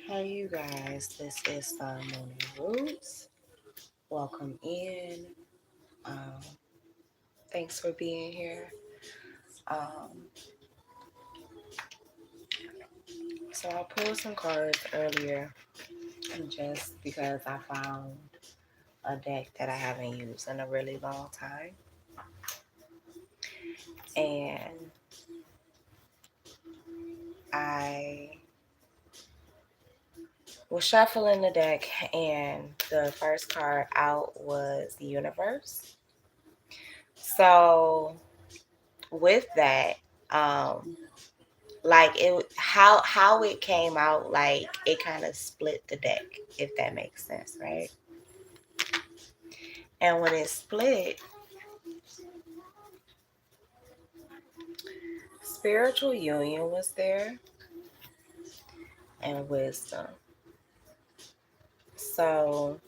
Hey, you guys, this is SunMoonandRootz. Welcome in. Um, Thanks for being here. Um, so I pulled some cards earlier just because I found a deck that I haven't used in a really long time. And I was shuffling the deck, and the first card out was the universe. So, with that, um, like how it came out, like it kind of split the deck, if that makes sense, right? And when it split, spiritual union was there and wisdom. So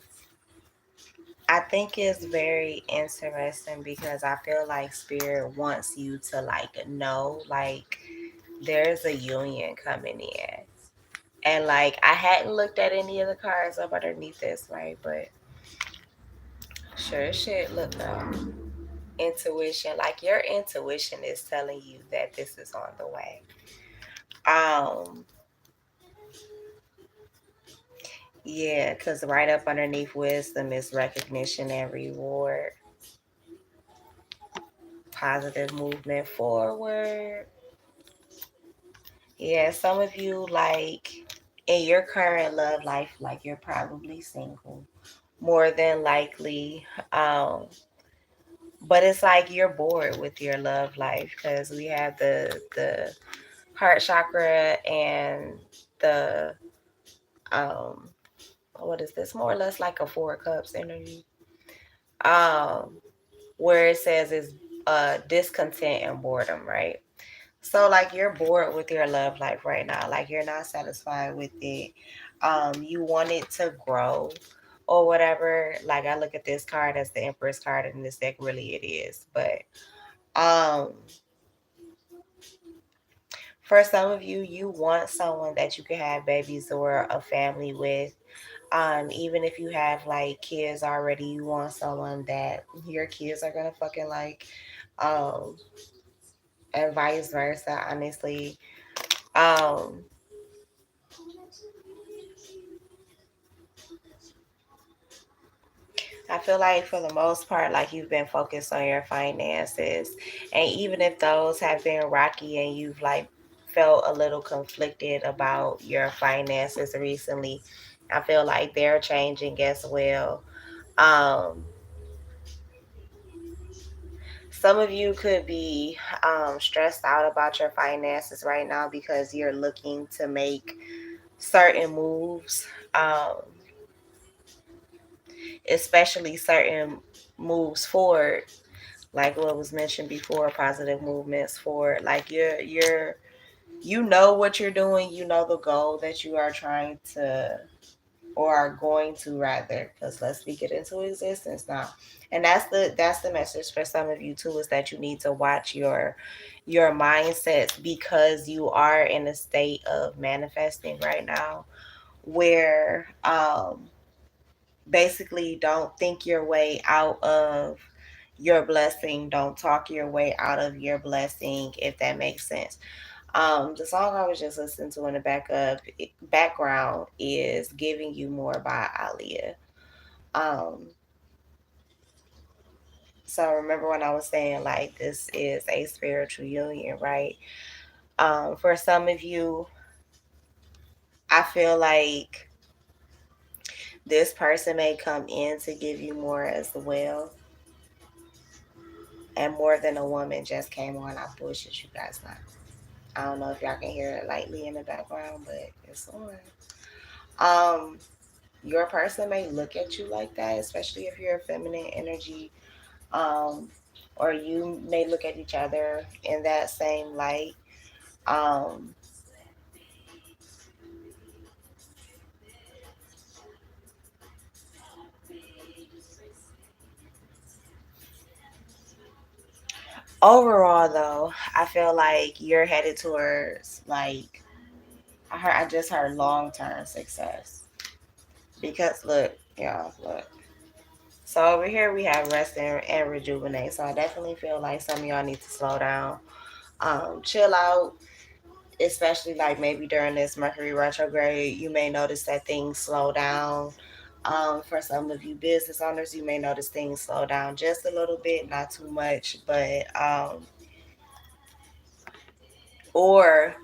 I think it's very interesting because I feel like spirit wants you to like know, like, there's a union coming in. And like I hadn't looked at any of the cards up underneath this, right? But sure as shit, look though. Intuition, like your intuition is telling you that this is on the way. um yeah, because right up underneath wisdom is recognition and reward, positive movement forward. Yeah, some of you, like, in your current love life, like you're probably single, more than likely. But it's like you're bored with your love life because we have the heart chakra and the um what is this, more or less like a four of cups energy, um where it says is discontent and boredom, right? So like you're bored with your love life right now, like you're not satisfied with it. You want it to grow or whatever. Like I look at this card as the Empress card in this deck, really it is. But um for some of you, you want someone that you can have babies or a family with. Even if you have like kids already, you want someone that your kids are gonna fucking like, um, and vice versa, honestly. Um, I feel like for the most part, like you've been focused on your finances, and even if those have been rocky and you've like felt a little conflicted about your finances recently, I feel like they're changing as well. Um, Some of you could be stressed out about your finances right now because you're looking to make certain moves, um, especially certain moves forward, like what was mentioned before, positive movements forward. Like you know what you're doing, you know the goal that you are trying to, or are going to rather, because let's speak it into existence now. And that's the message for some of you too, is that you need to watch your mindsets, because you are in a state of manifesting right now where basically don't think your way out of your blessing, don't talk your way out of your blessing, if that makes sense. The song I was just listening to in the background is "Giving You More" by Aaliyah. Um, so remember when I was saying like this is a spiritual union, right? For some of you, I feel like this person may come in to give you more as well, and more than a woman just came on. I bullshit you guys not. I don't know if y'all can hear it lightly in the background, but it's on. Your person may look at you like that, especially if you're a feminine energy, um, or you may look at each other in that same light. Um, Overall, though, I feel like you're headed towards like, I just heard long-term success. Because look, y'all, look. So over here we have rest and rejuvenate. So I definitely feel like some of y'all need to slow down, chill out, especially like maybe during this Mercury retrograde. You may notice that things slow down. For some of you business owners, you may notice things slow down just a little bit, not too much, but or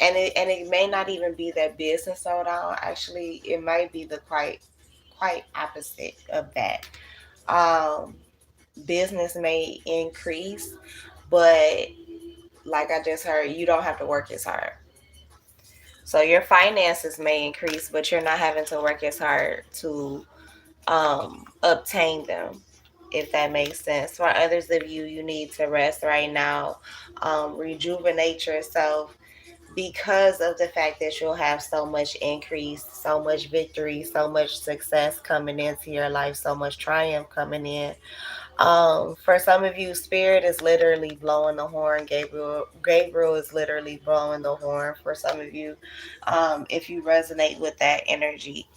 and it may not even be that business slow down. Actually, it might be the quite opposite of that. Um, Business may increase, but like I just heard, you don't have to work as hard. So your finances may increase, but you're not having to work as hard to obtain them, if that makes sense. For others of you, you need to rest right now, rejuvenate yourself because of the fact that you'll have so much increase, so much victory, so much success coming into your life, so much triumph coming in. For some of you, Spirit is literally blowing the horn. Gabriel is literally blowing the horn. For some of you, if you resonate with that energy,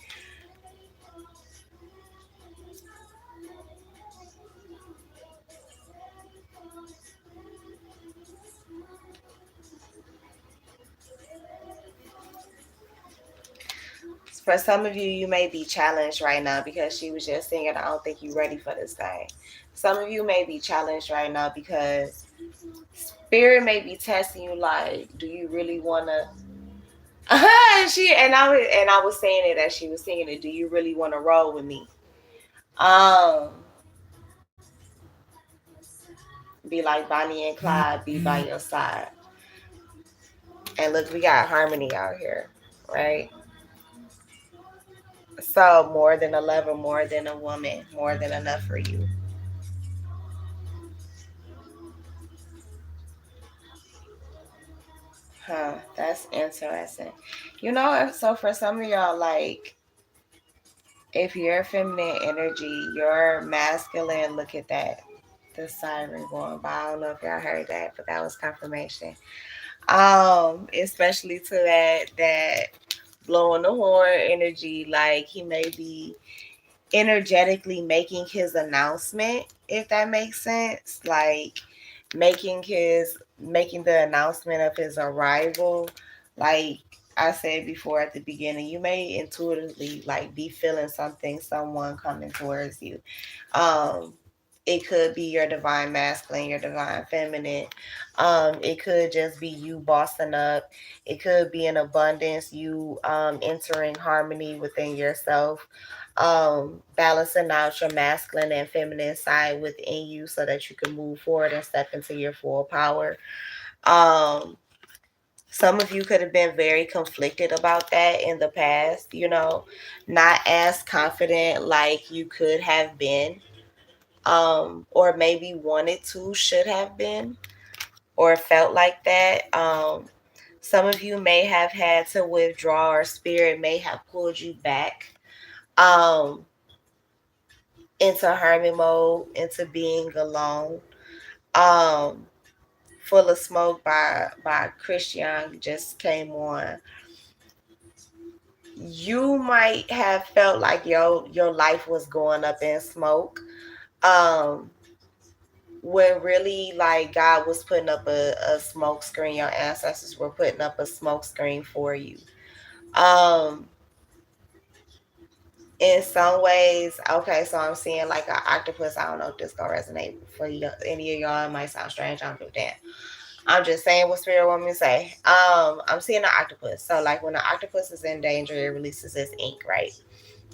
for some of you, you may be challenged right now because she was just singing, I don't think you're ready for this thing. Some of you may be challenged right now because Spirit may be testing you like, do you really want to? I was saying it as she was singing it. Do you really want to roll with me? Um, be like Bonnie and Clyde, be by your side. And look, we got harmony out here, right? So more than a lover, more than a woman, more than enough for you. Huh, that's interesting. So for some of y'all, like, if you're feminine energy, you're masculine, look at that. The siren going by. I don't know if y'all heard that, but that was confirmation. Especially to that blowing the horn energy, like he may be energetically making his announcement, if that makes sense. Like making the announcement of his arrival. Like I said before at the beginning, you may intuitively like be feeling something, someone coming towards you. um it could be your divine masculine, your divine feminine. It could just be you bossing up. It could be an abundance, you entering harmony within yourself, balancing out your masculine and feminine side within you so that you can move forward and step into your full power. Um, some of you could have been very conflicted about that in the past, not as confident like you could have been, or maybe wanted to, should have been, or felt like that. Some of you may have had to withdraw, or spirit may have pulled you back. Um, into hermit mode, into being alone. Um, Full of Smoke by Christian just came on. You might have felt like your life was going up in smoke. Um, when really like God was putting up a smoke screen, your ancestors were putting up a smoke screen for you. Um, in some ways, okay, so I'm seeing like an octopus. I don't know if this gonna resonate for you, any of y'all. It might sound strange. I don't give a damn. I'm just saying what spirit want me to say. I'm seeing an octopus. So like when an octopus is in danger, it releases its ink, right?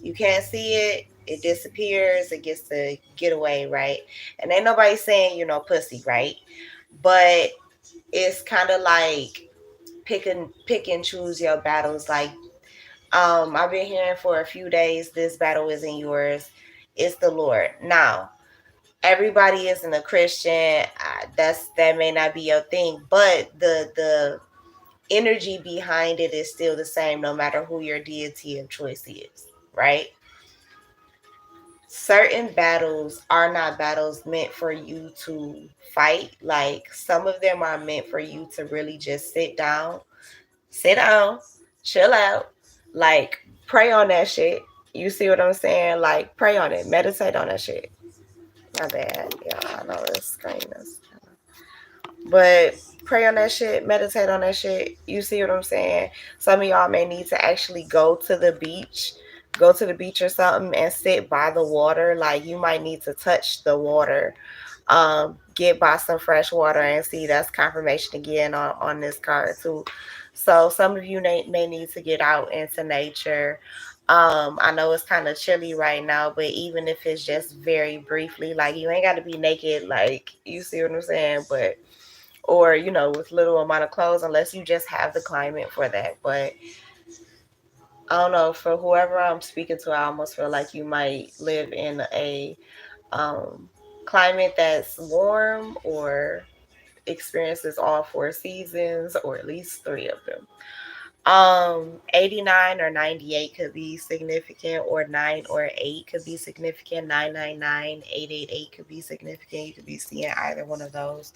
You can't see it, it disappears, it gets to get away, right? And ain't nobody saying, pussy, right? But it's kind of like pick and choose your battles. Like, I've been hearing for a few days, this battle isn't yours, it's the Lord. Now, everybody isn't a Christian. That may not be your thing, but the energy behind it is still the same, no matter who your deity of choice is, right? Certain battles are not battles meant for you to fight. Like some of them are meant for you to really just sit down, chill out. Like, pray on that shit. You see what I'm saying? Like, pray on it. Meditate on that shit. My bad. Yeah, I know this screen is. But pray on that shit. Meditate on that shit. You see what I'm saying? Some of y'all may need to actually go to the beach. Go to the beach or something and sit by the water. Like, you might need to touch the water, get by some fresh water, and see, that's confirmation again on this card too. So some of you may need to get out into nature. I know it's kind of chilly right now, but even if it's just very briefly, like, you ain't got to be naked, like, you see what I'm saying, but, or, you know, with little amount of clothes, unless you just have the climate for that. But I don't know, for whoever I'm speaking to, I almost feel like you might live in a um, climate that's warm, or experiences all four seasons, or at least three of them. 89 or 98 could be significant, or 9 or 8 could be significant. 999, 888 could be significant. You could be seeing either one of those.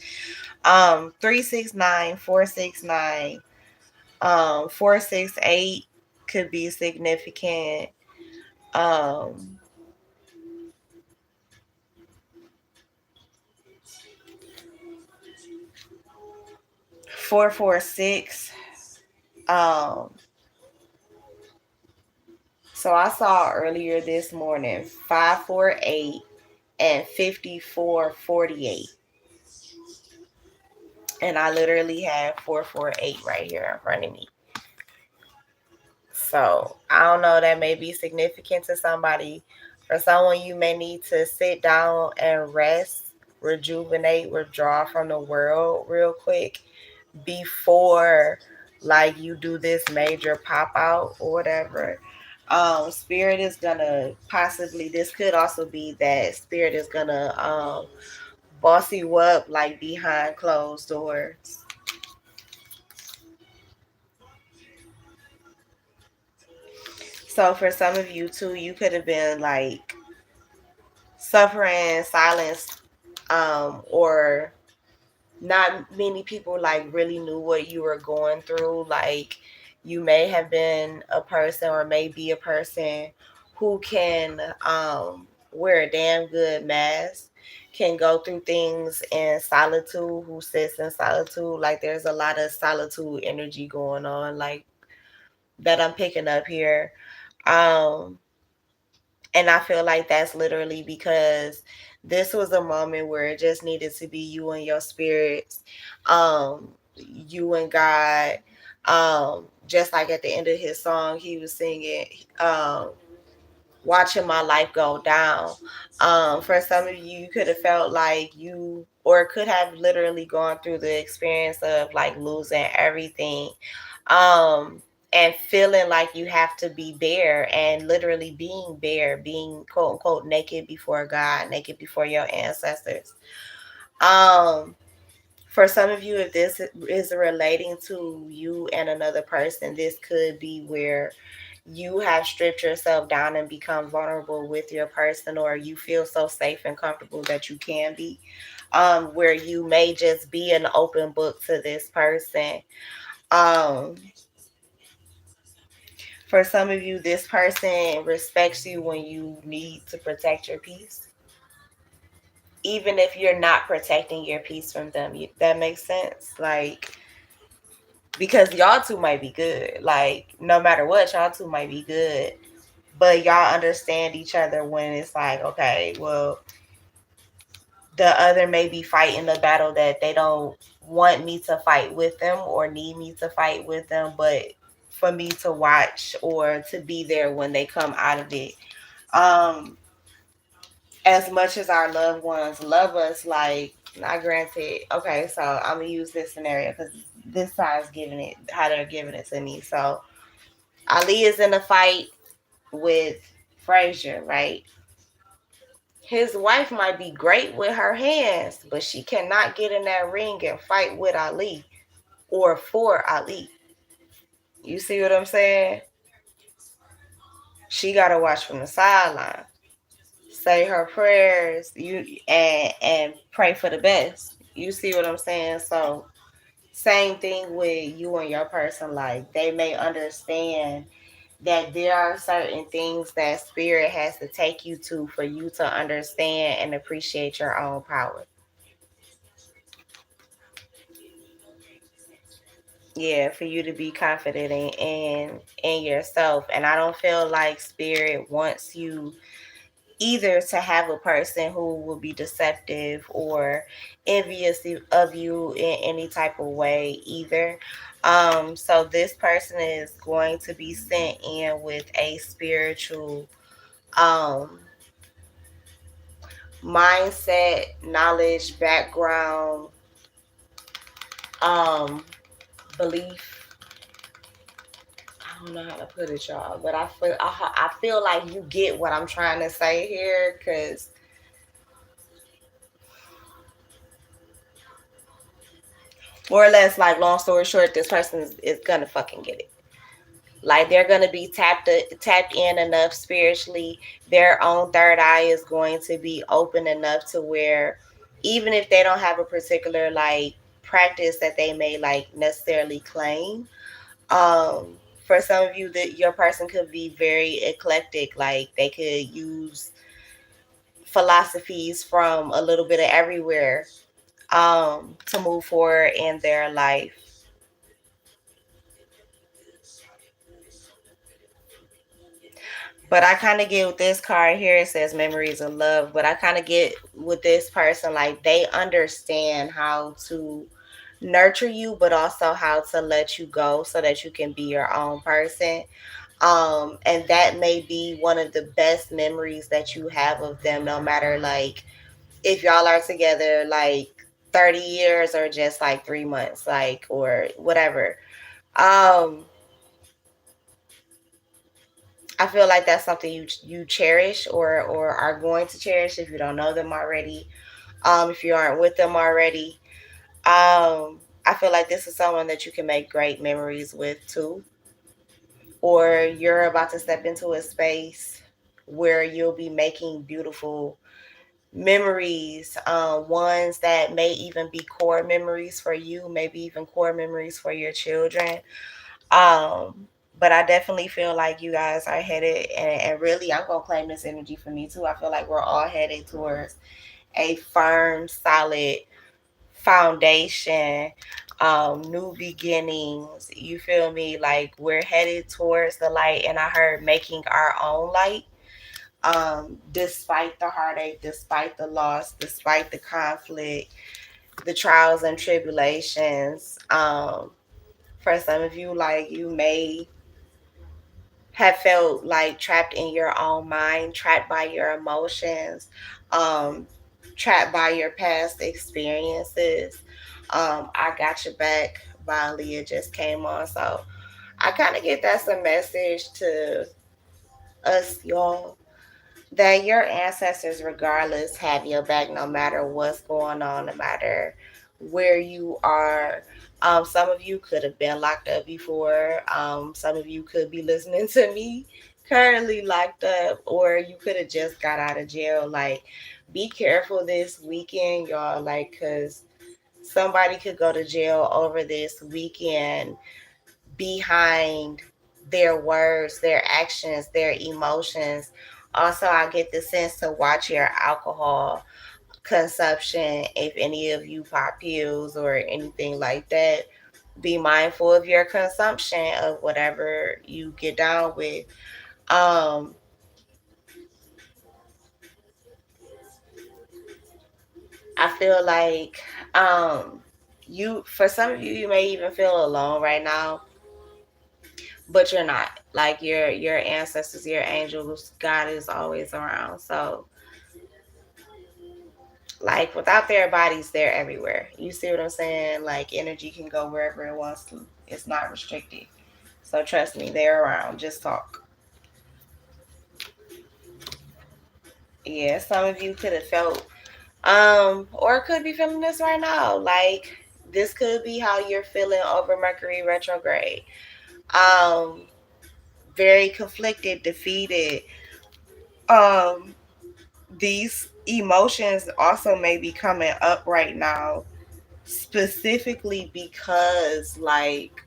369, 469, 468 could be significant. Um 446. Um so I saw earlier this morning 548 and 5448. And I literally have 448 right here in front of me. So I don't know, that may be significant to somebody. For someone, you may need to sit down and rest, rejuvenate, withdraw from the world real quick before, like, you do this major pop out or whatever. Spirit is gonna possibly, this could also be that Spirit is gonna boss you up, like, behind closed doors. So for some of you too, you could have been like suffering silence, or not many people like really knew what you were going through. Like, you may have been a person, or may be a person who can wear a damn good mask, can go through things in solitude, who sits in solitude. Like, there's a lot of solitude energy going on, like, that I'm picking up here. um And I feel like that's literally because this was a moment where it just needed to be you and your spirits, you and God. Just like at the end of his song, he was singing, watching my life go down. For some of you, you could have felt like you, or could have literally gone through the experience of like losing everything, um and feeling like you have to be bare, and literally being bare, being quote unquote naked before God, naked before your ancestors. um for some of you, if this is relating to you and another person, this could be where you have stripped yourself down and become vulnerable with your person, or you feel so safe and comfortable that you can be, where you may just be an open book to this person. um For some of you, this person respects you when you need to protect your peace, even if you're not protecting your peace from them. That makes sense? Like, because y'all two might be good. Like, no matter what, y'all two might be good. But y'all understand each other when it's like, okay, well, the other may be fighting a battle that they don't want me to fight with them, or need me to fight with them, but for me to watch or to be there when they come out of it. um as much as our loved ones love us, like, not granted, okay, so I'm gonna use this scenario because this side's giving it how they're giving it to me. So Ali is in a fight with Frazier, right? His wife might be great with her hands, but she cannot get in that ring and fight with Ali or for Ali. You see what I'm saying? She gotta watch from the sideline, say her prayers, and pray for the best. You see what I'm saying? So Same thing with you and your person life. They may understand that there are certain things that spirit has to take you to for you to understand and appreciate your own power. Yeah, for you to be confident in yourself. And I don't feel like spirit wants you either to have a person who will be deceptive or envious of you in any type of way either. So this person is going to be sent in with a spiritual um mindset, knowledge, background, um belief. I don't know how to put it, y'all, but I feel like you get what I'm trying to say here, because more or less, like, long story short, this person is gonna fucking get it. Like, they're gonna be tapped in enough spiritually. Their own third eye is going to be open enough to where, even if they don't have a particular like practice that they may like necessarily claim, for some of you, that your person could be very eclectic. Like, they could use philosophies from a little bit of everywhere to move forward in their life. But I kind of get with this card here, it says memories of love. But I kind of get with this person, like, they understand how to nurture you, but also how to let you go so that you can be your own person. And that may be one of the best memories that you have of them, no matter like if y'all are together like 30 years or just like 3 months, like, or whatever. Um, I feel like that's something you cherish, or are going to cherish if you don't know them already. If you aren't with them already. I feel like this is someone that you can make great memories with too. Or you're about to step into a space where you'll be making beautiful memories, ones that may even be core memories for you, maybe even core memories for your children. But I definitely feel like you guys are headed, and really, I'm gonna claim this energy for me too. I feel like we're all headed towards a firm, solid foundation, new beginnings. You feel me? Like, we're headed towards the light, and I heard making our own light. Despite the heartache, despite the loss, despite the conflict, the trials and tribulations. For some of you, like, you may have felt like trapped in your own mind, trapped by your emotions, um, trapped by your past experiences. I Got Your Back by Leah just came on. So I kind of get that's a message to us, y'all, that your ancestors, regardless, have your back no matter what's going on, no matter where you are. Some of you could have been locked up before. Some of you could be listening to me currently locked up, or you could have just got out of jail. Like, be careful this weekend, y'all. Like, because somebody could go to jail over this weekend behind their words, their actions, their emotions. Also, I get the sense to watch your alcohol consumption. If any of you pop pills or anything like that, be mindful of your consumption of whatever you get down with. Um, I feel like you, for some of you, you may even feel alone right now, but you're not. Like, your ancestors, your angels, God is always around. So, like, without their bodies, they're everywhere. You see what I'm saying? Like, energy can go wherever it wants to. It's not restricted. So trust me, they're around. Just talk. Yeah, some of you could have felt, or could be feeling this right now. Like, this could be how you're feeling over Mercury retrograde. Um, Very conflicted, defeated. These emotions also may be coming up right now. specifically because like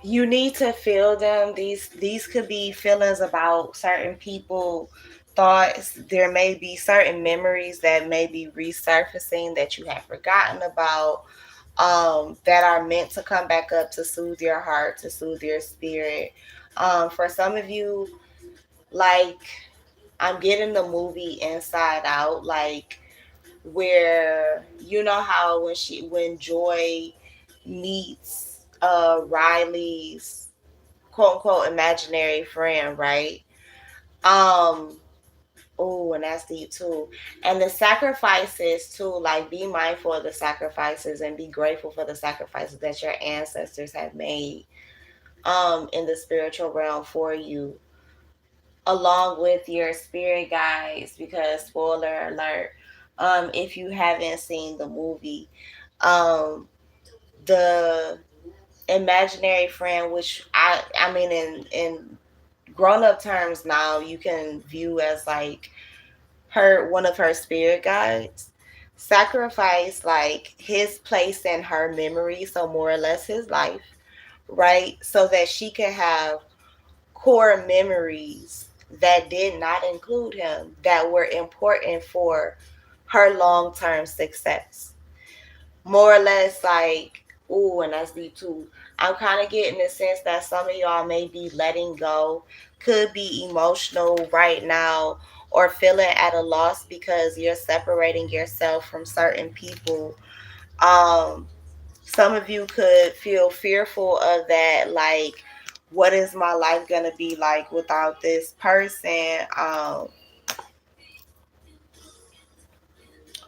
you need to feel them. These could be feelings about certain people, thoughts. There may be certain memories that may be resurfacing that you have forgotten about, that are meant to come back up to soothe your heart, to soothe your spirit. For some of you, like I'm getting the movie Inside Out, like where you know how when Joy meets Riley's quote unquote imaginary friend, right? Um Oh, and that's deep too. And the sacrifices too, like be mindful of the sacrifices and be grateful for the sacrifices that your ancestors have made in the spiritual realm for you, along with your spirit guides, because spoiler alert, if you haven't seen the movie, um the imaginary friend, which I mean in grown up terms now you can view as like one of her spirit guides, sacrificed like his place in her memory, so more or less his life, right? So that she could have core memories that did not include him, that were important for her long-term success. More or less like, ooh, and that's deep too. I'm kind of getting the sense that some of y'all may be letting go, could be emotional right now, or feeling at a loss because you're separating yourself from certain people. Um, some of you could feel fearful of that, like, what is my life gonna be like without this person?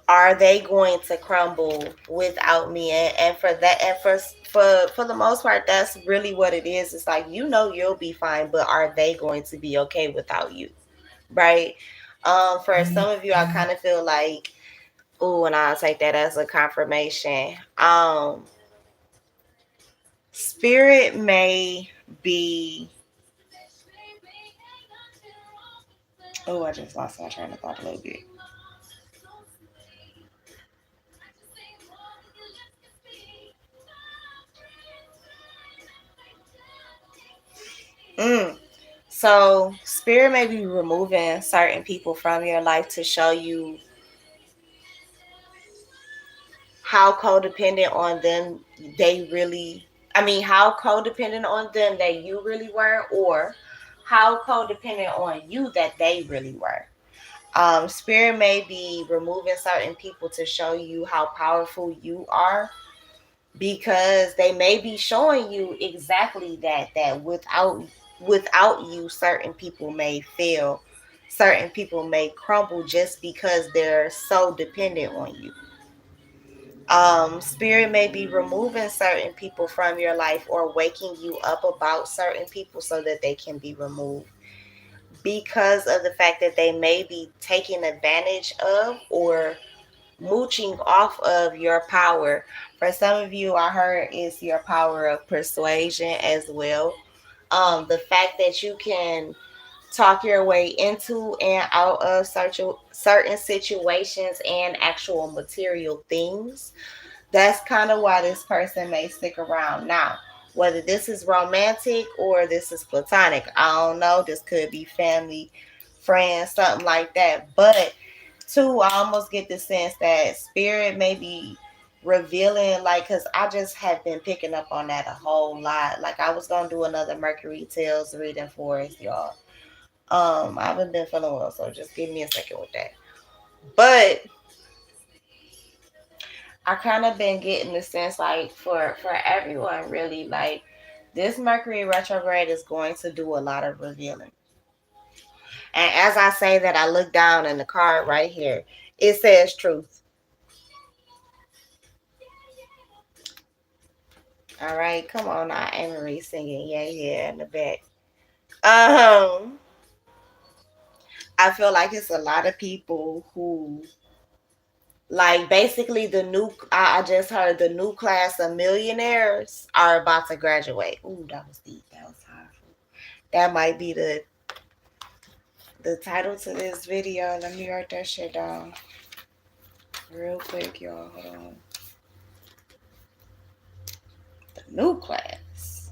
Are they going to crumble without me? And for that, and for the most part, that's really what it is. It's like, you know, you'll be fine, but are they going to be okay without you, right? For some of you, I kind of feel like, ooh, and I'll take that as a confirmation. Spirit may be, oh, I just lost my train of thought a little bit. Mm. So, spirit may be removing certain people from your life to show you how codependent on them they really, I mean, how codependent on them that you really were, or how codependent on you that they really were. Spirit may be removing certain people to show you how powerful you are, because they may be showing you exactly that without you, certain people may fail, certain people may crumble just because they're so dependent on you. Spirit may be removing certain people from your life or waking you up about certain people so that they can be removed, because of the fact that they may be taking advantage of or mooching off of your power. For some of you, I heard is your power of persuasion as well. The fact that you can talk your way into and out of certain situations and actual material things. That's kind of why this person may stick around. Now, whether this is romantic or this is platonic, I don't know. This could be family, friends, something like that. But two, I almost get the sense that spirit may be revealing, like, because I just have been picking up on that a whole lot. Like, I was going to do another Mercury Tales reading for us, y'all. I haven't been feeling well, so just give me a second with that. But I kind of been getting the sense, like, for everyone really, like, this Mercury retrograde is going to do a lot of revealing. And as I say that, I look down in the card right here. It says truth. All right, come on now, Amory singing yeah yeah in the back. Um, I feel like it's a lot of people who, like, basically the new. I just heard the new class of millionaires are about to graduate. Ooh, that was deep. That was powerful. That might be the title to this video. Let me write that shit down real quick, y'all. Hold on. The new class.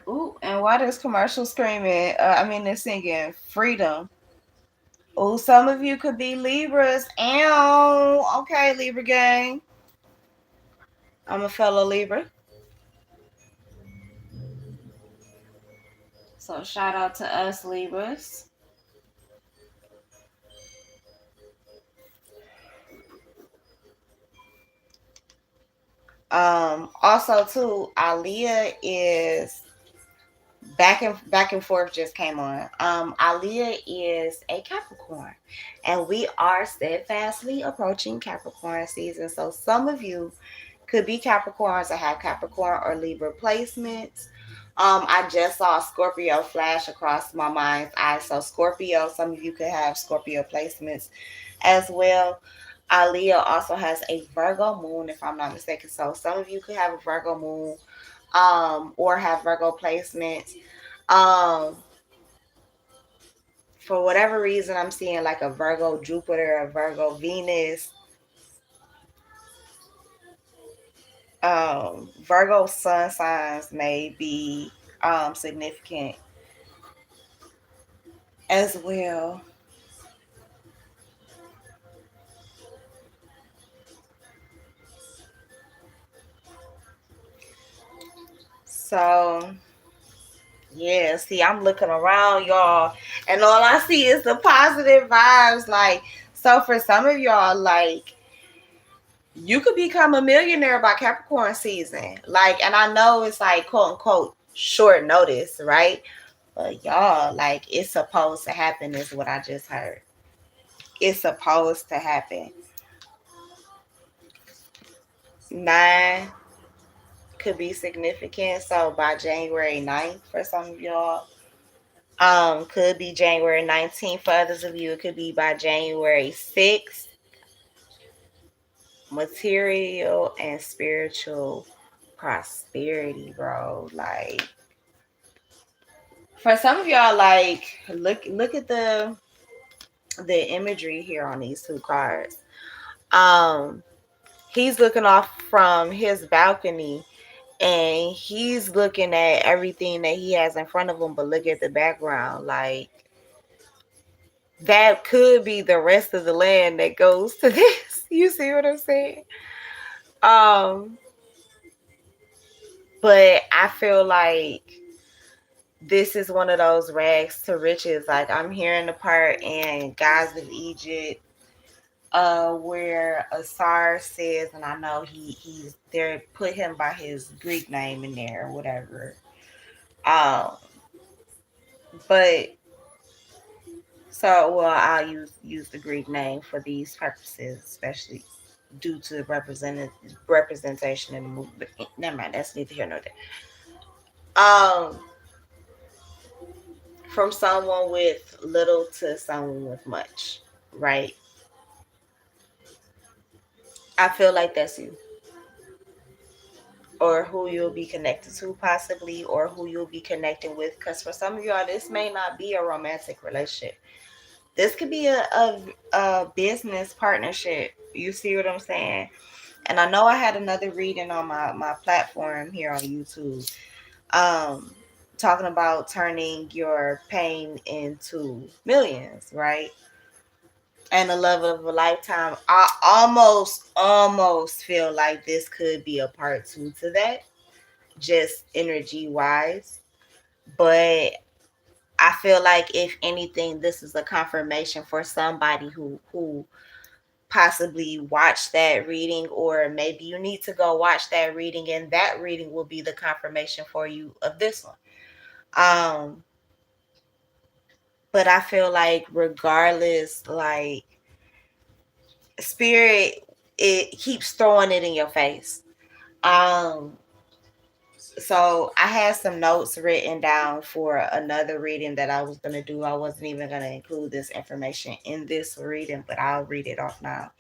Ooh, and why this commercial screaming? They're singing freedom. Oh, some of you could be Libras. Ow. Okay, Libra gang. I'm a fellow Libra. So shout out to us Libras. Also too, Aliyah is back and forth just came on. Aliyah is a Capricorn, and we are steadfastly approaching Capricorn season. So some of you could be Capricorns or have Capricorn or Libra placements. I just saw Scorpio flash across my mind's eye. So Scorpio, some of you could have Scorpio placements as well. Aliyah also has a Virgo moon, if I'm not mistaken. So some of you could have a Virgo moon, or have Virgo placements. For whatever reason, I'm seeing like a Virgo Jupiter, a Virgo Venus, Virgo sun signs may be significant as well. So yeah, see, I'm looking around, y'all, and all I see is the positive vibes. Like, so for some of y'all, like, you could become a millionaire by Capricorn season. Like, and I know it's like quote unquote short notice, right? But y'all, like, it's supposed to happen, is what I just heard. It's supposed to happen. 9 could be significant. So by January 9th for some of y'all. Could be January 19th for others of you. It could be by January 6th. Material and spiritual prosperity, bro. Like, for some of y'all, like, look at the imagery here on these 2 cards. He's looking off from his balcony and he's looking at everything that he has in front of him, but look at the background. Like, that could be the rest of the land that goes to this. You see what I'm saying? But I feel like this is one of those rags to riches. Like, I'm hearing the part in Gods of Egypt, where Asar says, and I know he's there, put him by his Greek name in there or whatever. But so, well, I'll use the Greek name for these purposes, especially due to representation in the movie. But never mind, that's neither here nor there. From someone with little to someone with much, right? I feel like that's you, or who you'll be connected to, possibly, or who you'll be connecting with. Because for some of y'all, this may not be a romantic relationship. This could be a business partnership. You see what I'm saying? And I know I had another reading on my platform here on YouTube, talking about turning your pain into millions, right? And the love of a lifetime. I almost feel like this could be a part 2 to that, just energy wise. But I feel like, if anything, this is a confirmation for somebody who possibly watch that reading, or maybe you need to go watch that reading, and that reading will be the confirmation for you of this one. But I feel like, regardless, like, spirit, it keeps throwing it in your face. So I had some notes written down for another reading that I was going to do. I wasn't even going to include this information in this reading, but I'll read it off now.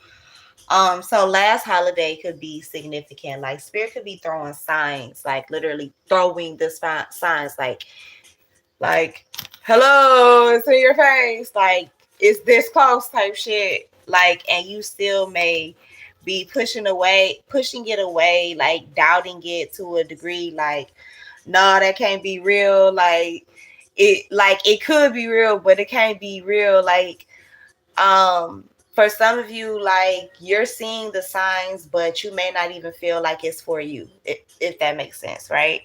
So last holiday could be significant. Like spirit could be throwing signs, like literally throwing the signs, like, hello, it's in your face, like it's this close type shit. Like, and you still may be pushing it away, like doubting it to a degree, like, no, that can't be real. Like it could be real, but it can't be real. Like, for some of you, like you're seeing the signs, but you may not even feel like it's for you, if that makes sense, right?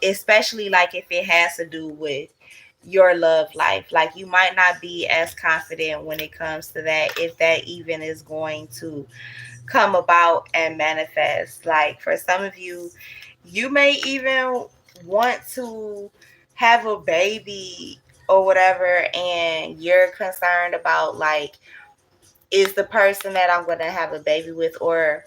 Especially like if it has to do with your love life. Like you might not be as confident when it comes to that, if that even is going to come about and manifest. Like for some of you, you may even want to have a baby or whatever, and you're concerned about, like, is the person that I'm going to have a baby with, or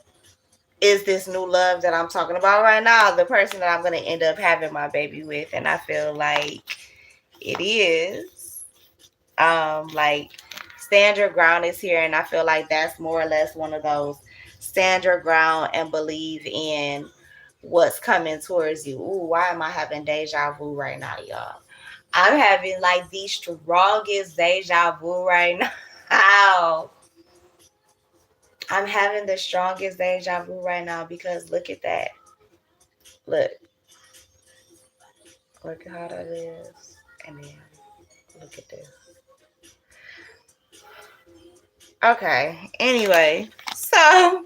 is this new love that I'm talking about right now the person that I'm going to end up having my baby with? And I feel like it is. Like, stand your ground is here, and I feel like that's more or less one of those, stand your ground and believe in what's coming towards you. Ooh, why am I having deja vu right now, y'all? I'm having like the strongest deja vu right now. I'm having the strongest deja vu right now because look at that. Look. Look at how that is. And then look at this. Okay. Anyway, so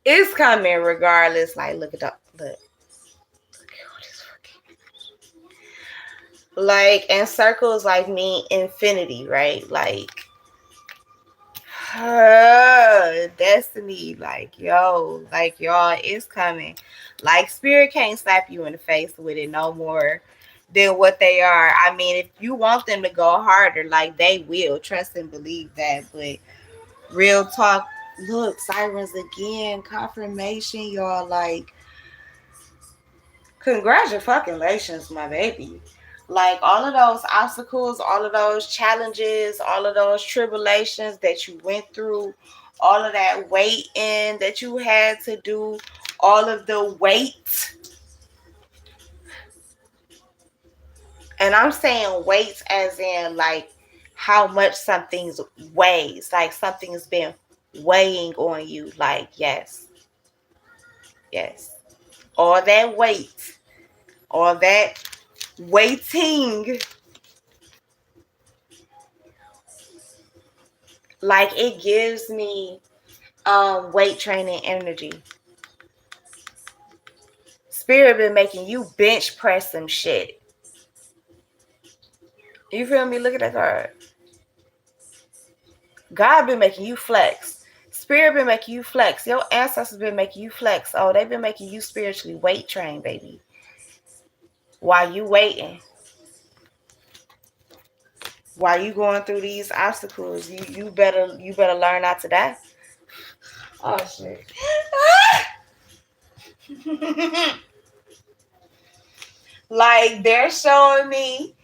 it's coming regardless. Like, look at that. Look. Look at all this fucking. Like, and circles like mean infinity, right? Like, destiny, like, yo, like, y'all, it's coming. Like, spirit can't slap you in the face with it no more than what they are. I mean, if you want them to go harder, like, they will. Trust and believe that. But real talk, look, sirens again, confirmation, y'all. Like, congratulations, my baby. Like, all of those obstacles, all of those challenges, all of those tribulations that you went through, all of that waiting that you had to do, all of the weight. And I'm saying weight as in like how much something's weighs, like something's been weighing on you. Like, yes, yes. All that weight, all that waiting, like it gives me weight training energy. Spirit been making you bench press some shit. You feel me? Look at that card. God been making you flex. Spirit been making you flex. Your ancestors been making you flex. Oh, they've been making you spiritually weight train, baby. While you waiting, while you going through these obstacles, you better learn not to die. Oh shit. Like they're showing me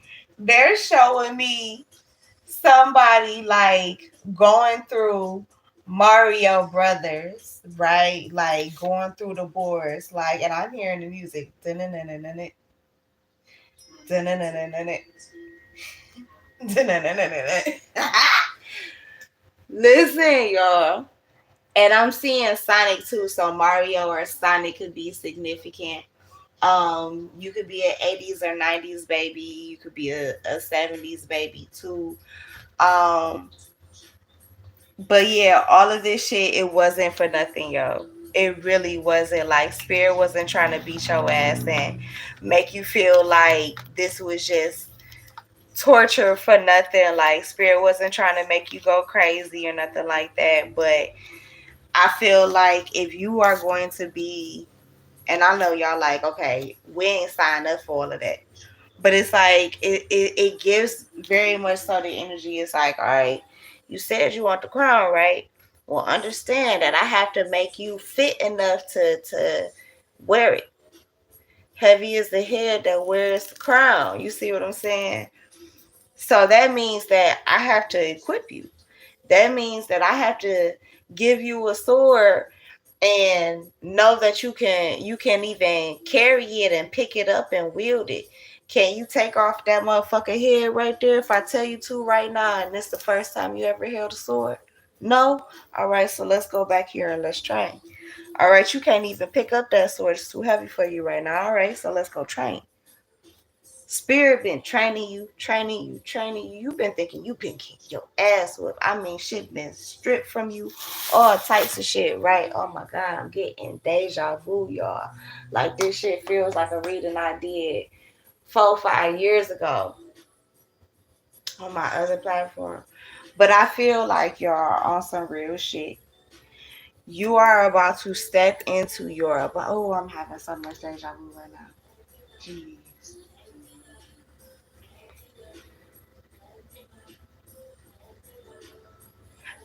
somebody like going through Mario Brothers, right? Like going through the boards, like, and I'm hearing the music. Listen, y'all. And I'm seeing Sonic too. So Mario or Sonic could be significant. You could be an 80s or 90s baby. You could be a 70s baby too. Um, but yeah, all of this shit, it wasn't for nothing, yo. It really wasn't. Like, spirit wasn't trying to beat your ass and make you feel like this was just torture for nothing. Like, spirit wasn't trying to make you go crazy or nothing like that. But I feel like if you are going to be, and I know y'all like, okay, we ain't signed up for all of that. But it's like it gives very much so the energy. It's like, all right, you said you want the crown, right? Well, understand that I have to make you fit enough to wear it. Heavy is the head that wears the crown. You see what I'm saying? So that means that I have to equip you. That means that I have to give you a sword and know that you can even carry it and pick it up and wield it. Can you take off that motherfucker head right there if I tell you to right now and this the first time you ever held a sword? No? Alright, so let's go back here and let's train. Alright, you can't even pick up that sword, it's too heavy for you right now. Alright, so let's go train. Spirit been training you, training you, training you. You've been thinking you been kicking your ass with. I mean, shit been stripped from you, all types of shit, right? Oh my god, I'm getting deja vu, y'all. Like this shit feels like a reading I did 4-5 years ago on my other platform. But I feel like y'all on some real shit. You are about to step into your. Oh, I'm having so much deja vu right now. Jeez.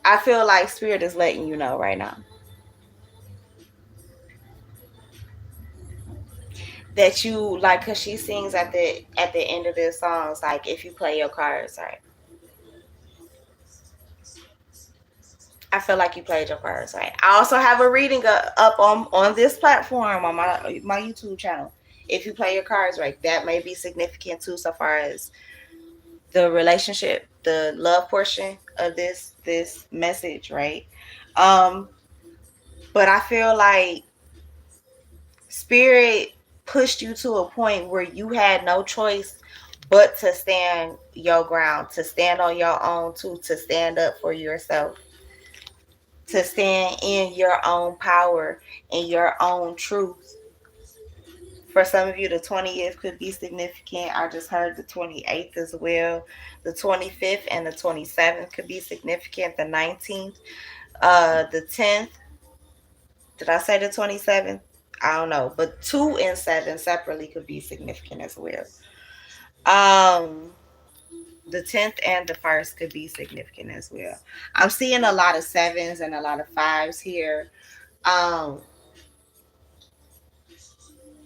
I feel like Spirit is letting you know right now that you like, cause she sings at the end of the songs, like if you play your cards right. I feel like you played your cards right. I also have a reading up on this platform on my YouTube channel. If you play your cards right, that may be significant too, so far as the relationship, the love portion of this message, right? Um, but I feel like Spirit pushed you to a point where you had no choice but to stand your ground, to stand on your own too, to stand up for yourself, to stand in your own power and your own truth. For some of you, the 20th could be significant. I just heard the 28th as well. The 25th and the 27th could be significant. The 19th, the 10th. Did I say the 27th? I don't know, but 2 and 7 separately could be significant as well. Um, the 10th and the 1st could be significant as well. I'm seeing a lot of sevens and a lot of fives here. Um,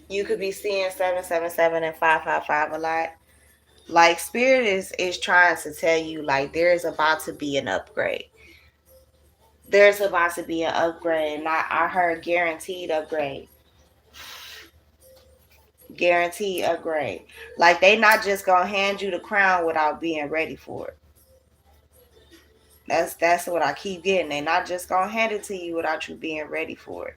you could be seeing 777 and 555 a lot. Like Spirit is trying to tell you like there's about to be an upgrade. There's about to be an upgrade, and I heard guaranteed upgrade. Guaranteed upgrade. Like they not just gonna hand you the crown without being ready for it. That's what I keep getting. They not just gonna hand it to you without you being ready for it.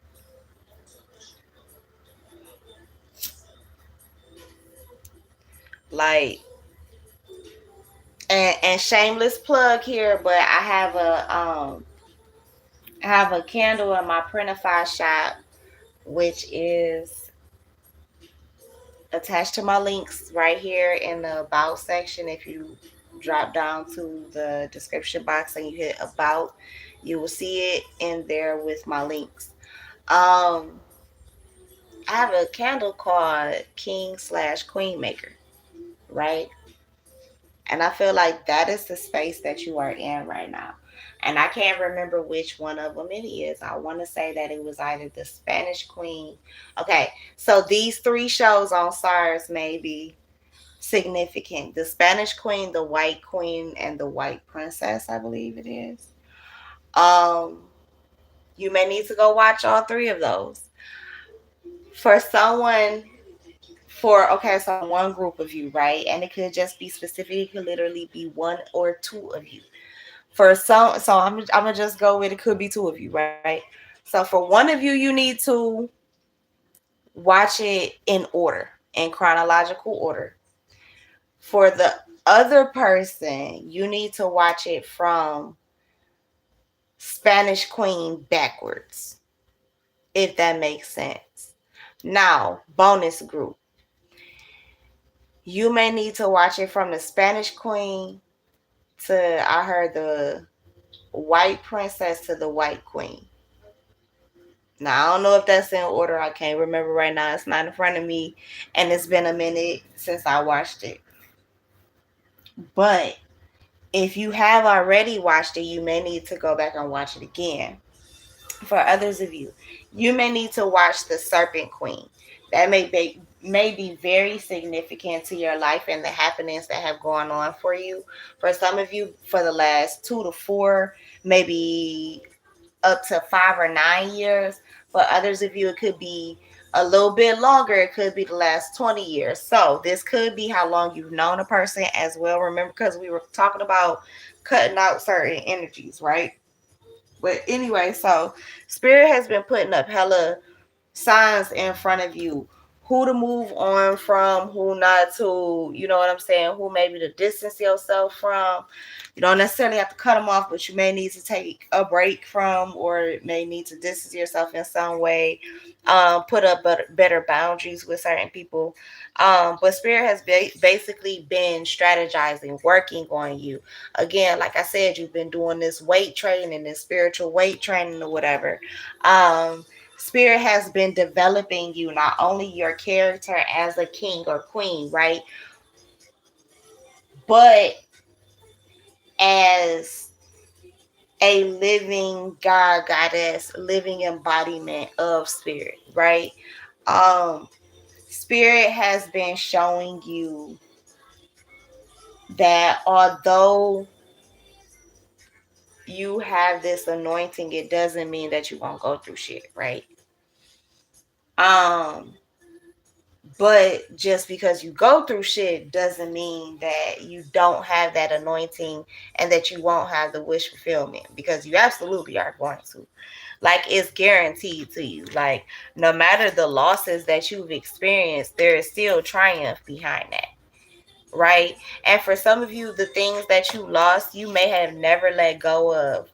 Like, and shameless plug here, but I have a candle in my Printify shop, which is attached to my links right here in the about section. If you drop down to the description box and you hit about, you will see it in there with my links. I have a candle called King/Queen Maker, right? And I feel like that is the space that you are in right now. And I can't remember which one of them it is. I want to say that it was either the Spanish Queen. Okay, so these three shows on SARS may be significant. The Spanish Queen, the White Queen, and the White Princess, I believe it is. Um, you may need to go watch all three of those. For someone okay, so one group of you, right? And it could just be specific, it could literally be one or two of you. For some, so I'm gonna just go with it could be two of you, right? So for one of you, you need to watch it in order, in chronological order. For the other person, you need to watch it from Spanish Queen backwards, if that makes sense. Now, bonus group. You may need to watch it from the Spanish Queen to, I heard, the White Princess to the White Queen. Now, I don't know if that's in order. I can't remember right now. It's not in front of me. And it's been a minute since I watched it. But if you have already watched it, you may need to go back and watch it again. For others of you, you may need to watch the Serpent Queen. That may may be very significant to your life and the happenings that have gone on for you. For some of you, for the last 2 to 4, maybe up to 5 or 9 years. For others of you, it could be a little bit longer. It could be the last 20 years. So this could be how long you've known a person as well. Remember, because we were talking about cutting out certain energies, right? But anyway, so Spirit has been putting up hella signs in front of you, who to move on from, who not to, you know what I'm saying, who maybe to distance yourself from. You don't necessarily have to cut them off, but you may need to take a break from, or may need to distance yourself in some way. Put up better boundaries with certain people. But Spirit has basically been strategizing, working on you. Again, like I said, you've been doing this weight training, this spiritual weight training or whatever. Spirit has been developing you, not only your character as a king or queen, right? But as a living God, goddess, living embodiment of spirit, right? Um, Spirit has been showing you that although you have this anointing, it doesn't mean that you won't go through shit, right? Um, But just because you go through shit doesn't mean that you don't have that anointing and that you won't have the wish fulfillment, because you absolutely are going to. Like, it's guaranteed to you. Like, no matter the losses that you've experienced, there is still triumph behind that. Right? And for some of you, the things that you lost, you may have never let go of.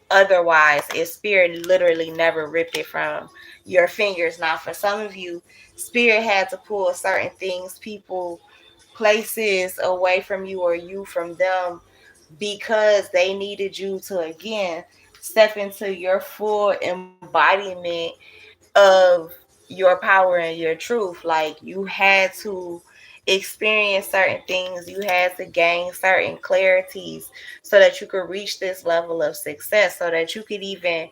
Otherwise, if Spirit literally never ripped it from your fingers. Now, for some of you, Spirit had to pull certain things, people, places away from you, or you from them, because they needed you to, again, step into your full embodiment of your power and your truth. Like, you had to experience certain things, you had to gain certain clarities so that you could reach this level of success, so that you could even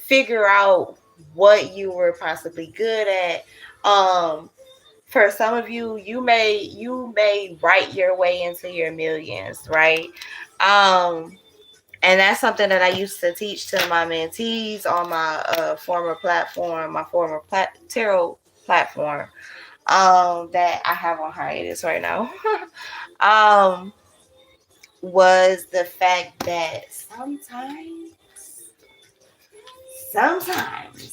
figure out what you were possibly good at. For some of you, you may write your way into your millions, right? um and that's something that I used to teach to my mentees on my former platform, my former tarot platform, that I have on hiatus right now. um, was the fact that sometimes,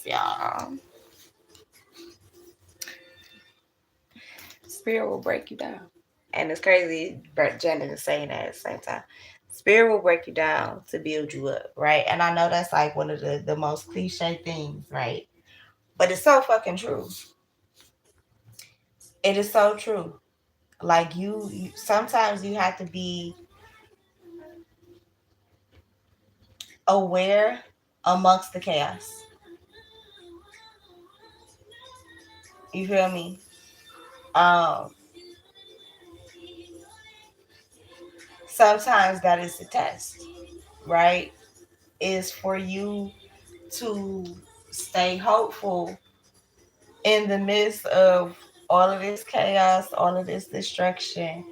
y'all, Spirit will break you down. And it's crazy, Janet is saying that at the same time. Spirit will break you down to build you up, right? And I know that's like one of the most cliche things, right? But it's so fucking true. It is so true. Like, you sometimes you have to be aware amongst the chaos. You feel me? Um, Sometimes that is the test, right? Is for you to stay hopeful in the midst of all of this chaos, all of this destruction.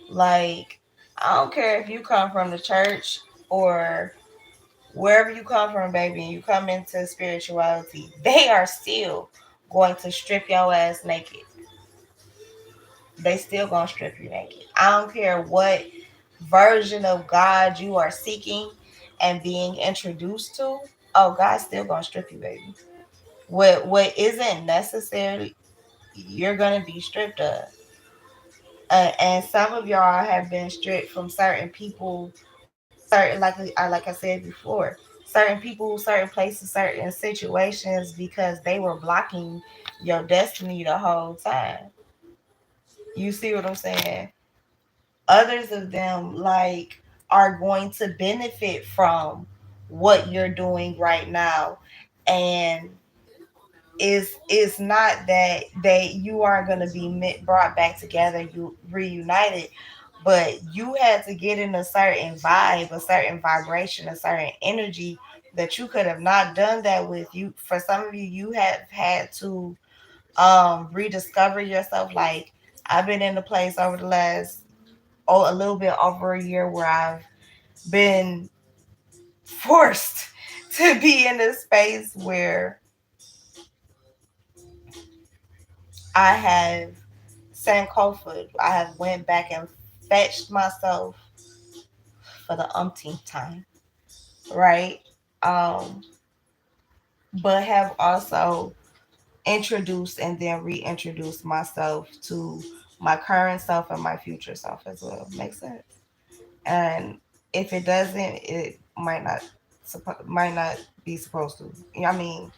Like, I don't care if you come from the church or wherever you come from, baby, and you come into spirituality, they are still going to strip your ass naked. They still gonna strip you naked. I don't care what version of God you are seeking and being introduced to. Oh, God's still gonna strip you, baby. What isn't necessary, you're gonna be stripped of. And some of y'all have been stripped from certain people, certain, like I said before, certain people, certain places, certain situations, because they were blocking your destiny the whole time. You see what I'm saying? Others of them, like, are going to benefit from what you're doing right now. And it's not that you are going to be brought back together, you reunited, but you had to get in a certain vibe, a certain vibration, a certain energy that you could have not done that with. You, for some of you, you have had to rediscover yourself. Like, I've been in a place over the last a little bit over a year where I've been forced to be in a space where I have Sankofa. I have went back and fetched myself for the umpteenth time, right? Um, but have also introduced and then reintroduced myself to my current self and my future self as well. Makes sense. And if it doesn't, it might not be supposed to. You know what I mean,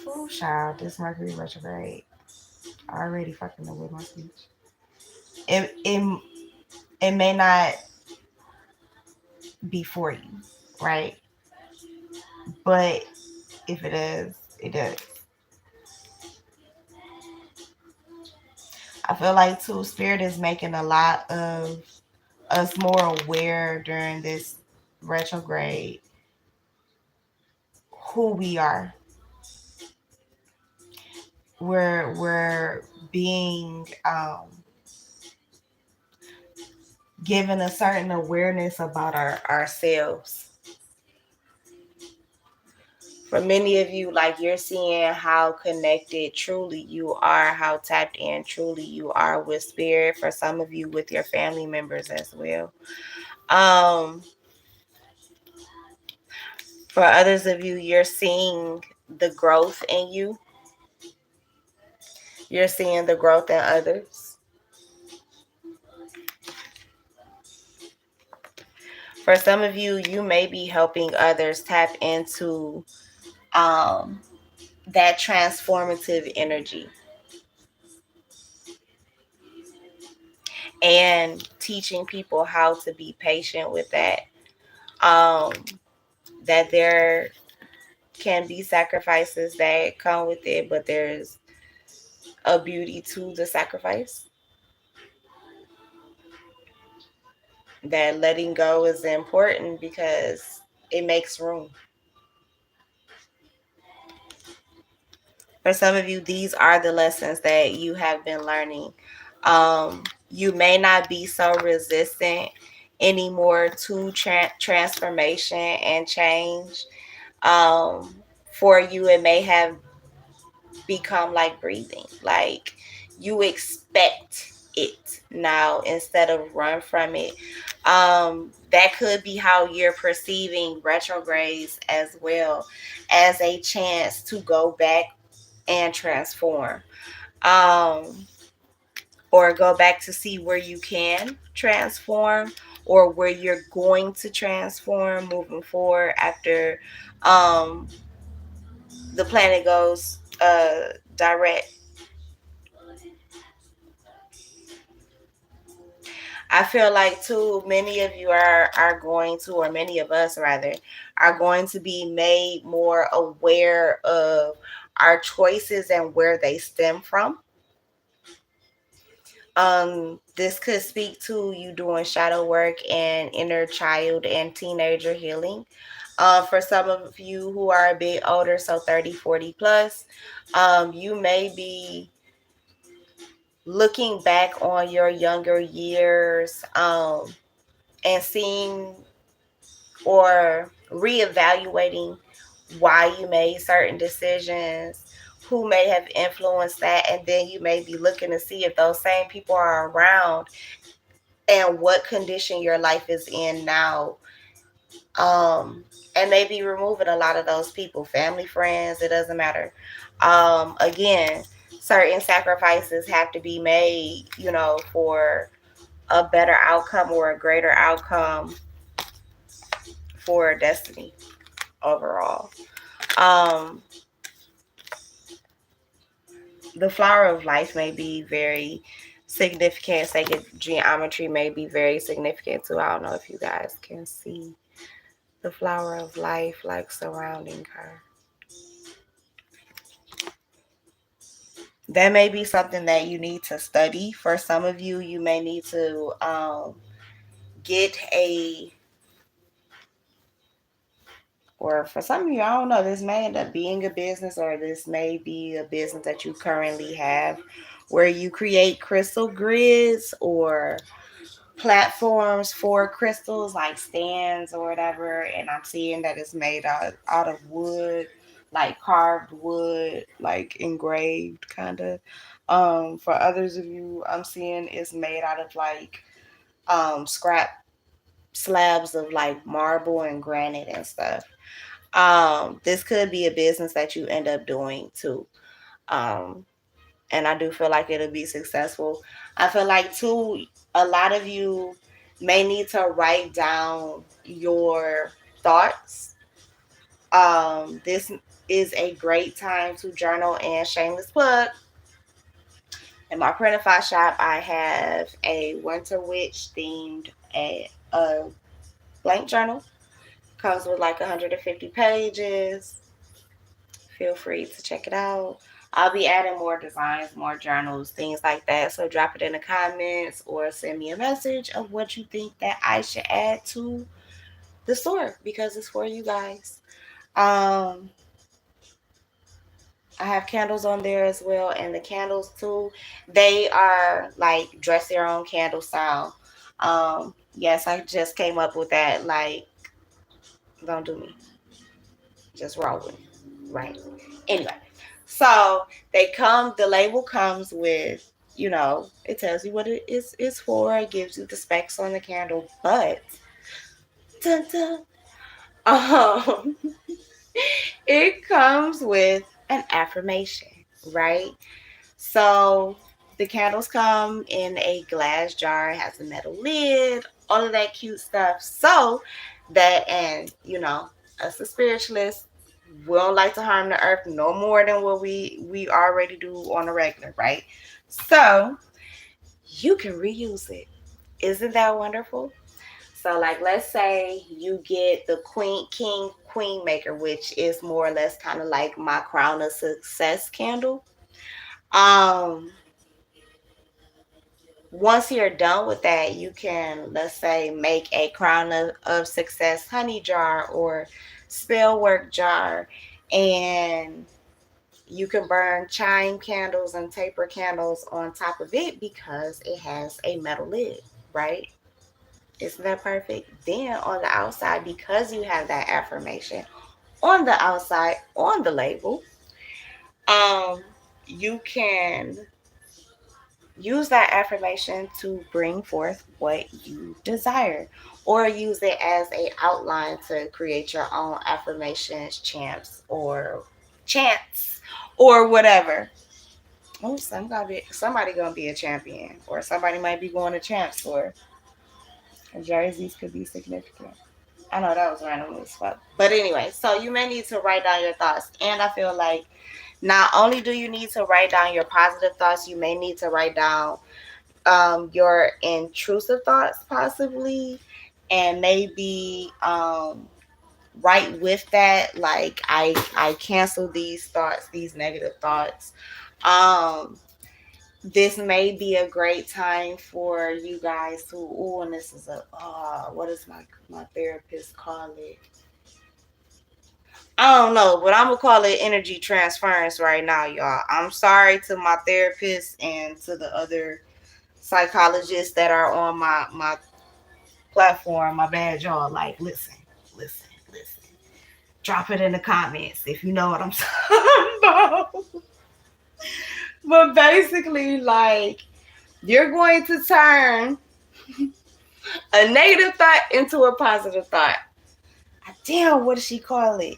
oh child, this Mercury retrograde already fucking up with my speech. It may not be for you, right? But if it is, it does. I feel like too, Spirit is making a lot of us more aware during this retrograde who we are. We're being given a certain awareness about ourselves. For many of you, like, you're seeing how connected truly you are, how tapped in truly you are with spirit. For some of you, with your family members as well. For others of you, you're seeing the growth in you. You're seeing the growth in others. For some of you, you may be helping others tap into that transformative energy and teaching people how to be patient with that. That there can be sacrifices that come with it, but there's a beauty to the sacrifice. That letting go is important because it makes room. For some of you, these are the lessons that you have been learning. You may not be so resistant anymore to transformation and change. For you, it may have become like breathing. Like, you expect it now instead of run from it. That could be how you're perceiving retrogrades as well, as a chance to go back and transform, or go back to see where you can transform or where you're going to transform moving forward after um, the planet goes direct. I feel like too many of you are going to, or many of us rather, are going to be made more aware of our choices and where they stem from. This could speak to you doing shadow work and inner child and teenager healing. For some of you who are a bit older, so 30, 40 plus, you may be looking back on your younger years, and seeing or reevaluating why you made certain decisions, who may have influenced that, and then you may be looking to see if those same people are around and what condition your life is in now. And maybe removing a lot of those people, family, friends, it doesn't matter. Again, certain sacrifices have to be made, for a better outcome or a greater outcome for destiny overall. Um, the flower of life may be very significant. Sacred geometry may be very significant too. I don't know if you guys can see the flower of life like surrounding her. That may be something that you need to study. For some of you, you may need to get or for some of you, I don't know, this may end up being a business, or this may be a business that you currently have where you create crystal grids or platforms for crystals like stands or whatever. And I'm seeing that it's made out of wood, like carved wood, like engraved kind of. For others of you, I'm seeing it's made out of like scrap slabs of like marble and granite and stuff. This could be a business that you end up doing too. Um, and I do feel like it'll be successful. I feel like too, a lot of you may need to write down your thoughts. This is a great time to journal, and shameless plug. In my printify shop, I have a Winter Witch themed a blank journal. Comes with like 150 pages. Feel free to check it out. I'll be adding more designs, more journals, things like that. So drop it in the comments or send me a message of what you think that I should add to the store, because it's for you guys. Um, I have candles on there as well, and the candles too, they are like dress your own candle style. Yes, I just came up with that. Like, don't do me, just roll with it, right? Anyway, so the label comes with, it tells you what it's for, it gives you the specs on the candle, but dun, dun, um, it comes with an affirmation, right? So the candles come in a glass jar, it has a metal lid, all of that cute stuff. So that, and us as spiritualists, we don't like to harm the earth no more than what we already do on a regular, right? So you can reuse it. Isn't that wonderful? So, like, let's say you get the king queen maker, which is more or less kind of like my crown of success candle. Um, Once you're done with that, you can, let's say, make a crown of success honey jar or spell work jar, and you can burn chime candles and taper candles on top of it because it has a metal lid, right? Isn't that perfect? Then on the outside, because you have that affirmation on the outside on the label, um, you can use that affirmation to bring forth what you desire, or use it as a outline to create your own affirmations, chants, or whatever. Oh, somebody gonna be a champion, or somebody might be going to champs, or jerseys could be significant. I know that was random as fuck, but anyway, so you may need to write down your thoughts, and I feel like not only do you need to write down your positive thoughts, you may need to write down your intrusive thoughts possibly, and maybe right with that, like I cancel these thoughts, these negative thoughts. um this may be a great time for you guys to, oh, and this is what does my therapist call it? I don't know, but I'm gonna call it energy transference right now, y'all. I'm sorry to my therapist and to the other psychologists that are on my platform. My bad, y'all. Like, listen. Drop it in the comments if you know what I'm talking about. But basically, like, you're going to turn a negative thought into a positive thought. Damn, what does she call it?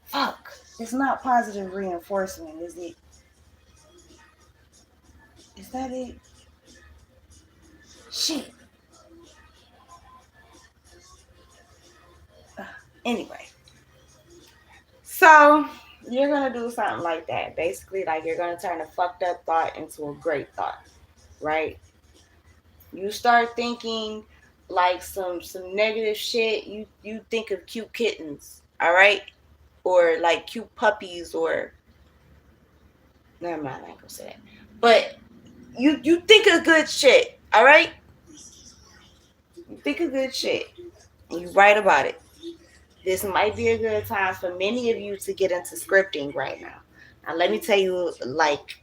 Fuck. It's not positive reinforcement, is it? Is that it? Shit. Anyway. So you're gonna do something like that. Basically, like, you're gonna turn a fucked up thought into a great thought, right? You start thinking like some negative shit. You think of cute kittens, all right, or like cute puppies, or never mind, I ain't gonna say that. But you think of good shit, all right. You think of good shit, and you write about it. this might be a good time for many of you to get into scripting right now. Now, let me tell you, like,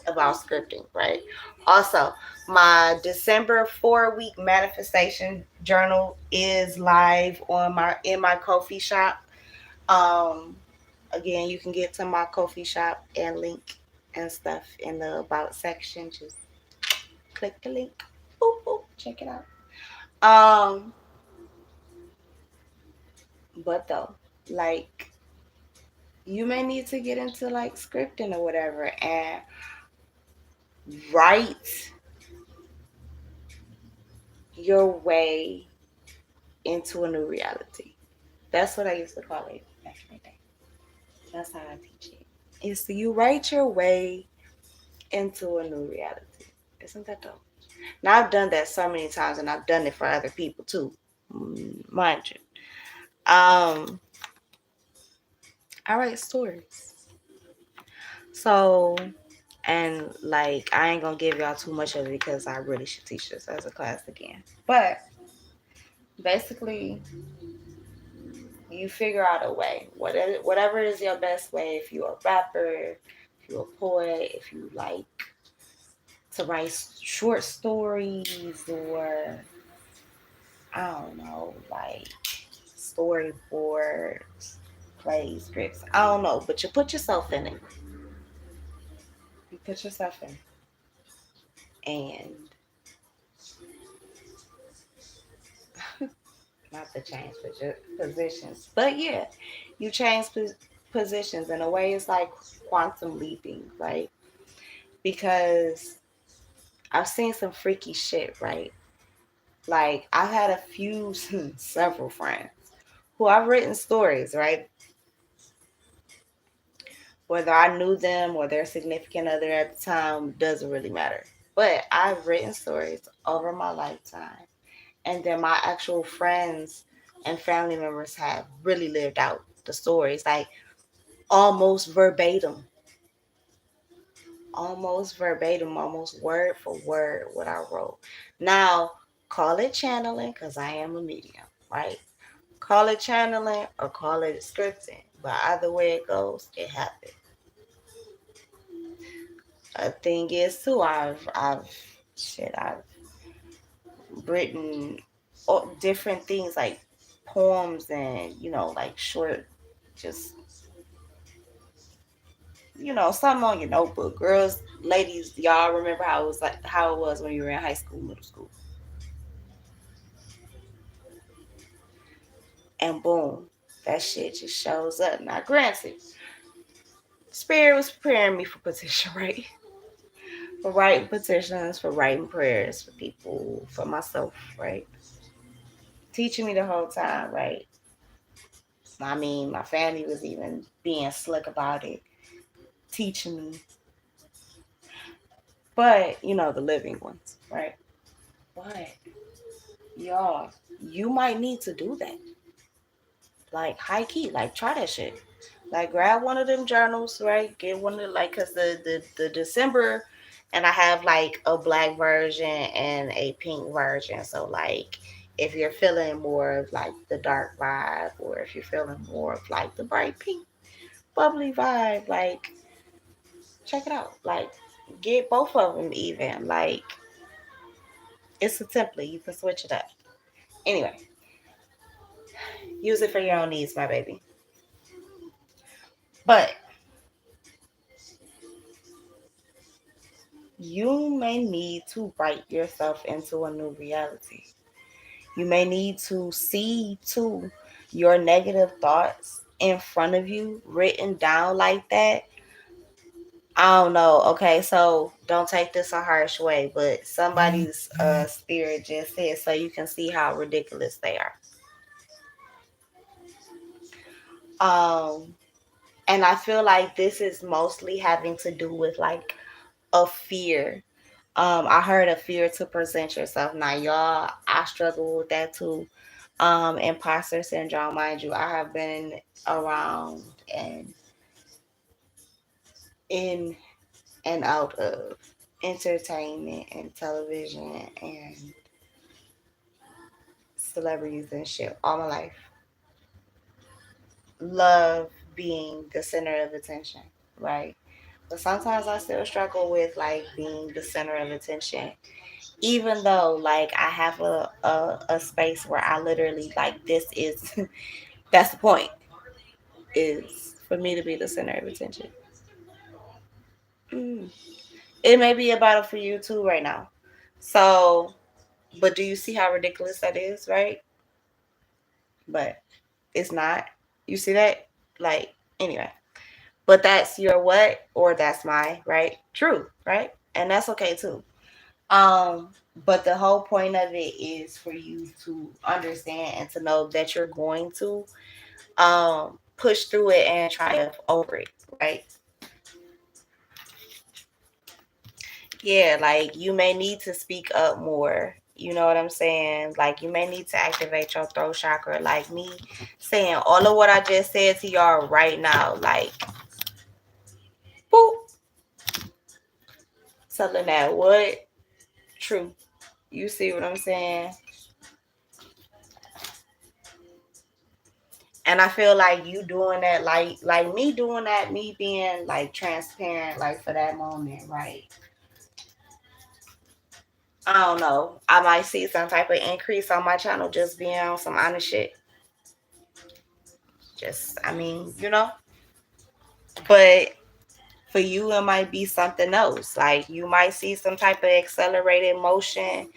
about scripting, right? Also, my December 4-week manifestation journal is live on my Ko-fi shop. Um, Again, you can get to my Ko-fi shop and link and stuff in the about section. Just click the link. Boop, boop, check it out. Um, but though, like, you may need to get into like scripting or whatever and write your way into a new reality. That's what I used to call it back in the day. That's how I teach it. Is you write your way into a new reality. Isn't that dope? Now I've done that so many times, and I've done it for other people too, mind you. I write stories. So, and like, I ain't gonna give y'all too much of it because I really should teach this as a class again. But basically, you figure out a way, whatever is your best way. If you're a rapper, if you're a poet, if you like to write short stories, or I don't know, like storyboards, plays, scripts. I don't know, but you put yourself in it. You put yourself in it. And not to change positions, but yeah, you change positions in a way. It's like quantum leaping, right? Because I've seen some freaky shit, right? Like, I've had a few, several friends who I've written stories, right? Whether I knew them or their significant other at the time doesn't really matter. But I've written stories over my lifetime. And then my actual friends and family members have really lived out the stories, like almost verbatim, almost word for word what I wrote. Now, call it channeling because I am a medium, right? Call it channeling or call it scripting. But either way it goes, it happened. A thing is too, I've written different things like poems and like short, just something on your notebook. Girls, ladies, y'all remember how it was when you were in high school, middle school, and boom, that shit just shows up. Now, granted, Spirit was preparing me for petition, right? For writing petitions, for writing prayers for people, for myself, right? Teaching me the whole time, right? I mean, my family was even being slick about it, teaching me. But, the living ones, right? But, y'all, you might need to do that. Like, high key, like, try that shit. Like, grab one of them journals, right? Get one of the, like, because the December, and I have, like, a black version and a pink version. So, like, if you're feeling more of, like, the dark vibe, or if you're feeling more of, like, the bright pink, bubbly vibe, like, check it out. Like, get both of them even. Like, it's a template. You can switch it up. Anyway, use it for your own needs, my baby. But you may need to write yourself into a new reality. You may need to see too your negative thoughts in front of you written down like that. I don't know. Okay, so don't take this a harsh way, but somebody's spirit just said so you can see how ridiculous they are. Um, and I feel like this is mostly having to do with like a fear. I heard a fear to present yourself. Now, y'all, I struggle with that too. Imposter syndrome, mind you, I have been around and in and out of entertainment and television and celebrities and shit all my life. love being the center of attention, right? But sometimes I still struggle with like being the center of attention, even though like I have a space where I literally like this is that's the point, is for me to be the center of attention. Mm. It may be a battle for you too right now. So, but do you see how ridiculous that is, right? But it's not. You see that? Like, anyway. But that's your what or that's my, right? True, right? And that's okay too. But the whole point of it is for you to understand and to know that you're going to push through it and triumph over it, right? Yeah, like you may need to speak up more. You know what I'm saying? Like you may need to activate your throat chakra. Like me saying all of what I just said to y'all right now, like boop, telling that what true. You see what I'm saying? And I feel like you doing that, like me doing that, me being like transparent, like for that moment, right? I don't know. I might see some type of increase on my channel just being on some honest shit. Just, I mean, but for you, it might be something else. Like you might see some type of accelerated motion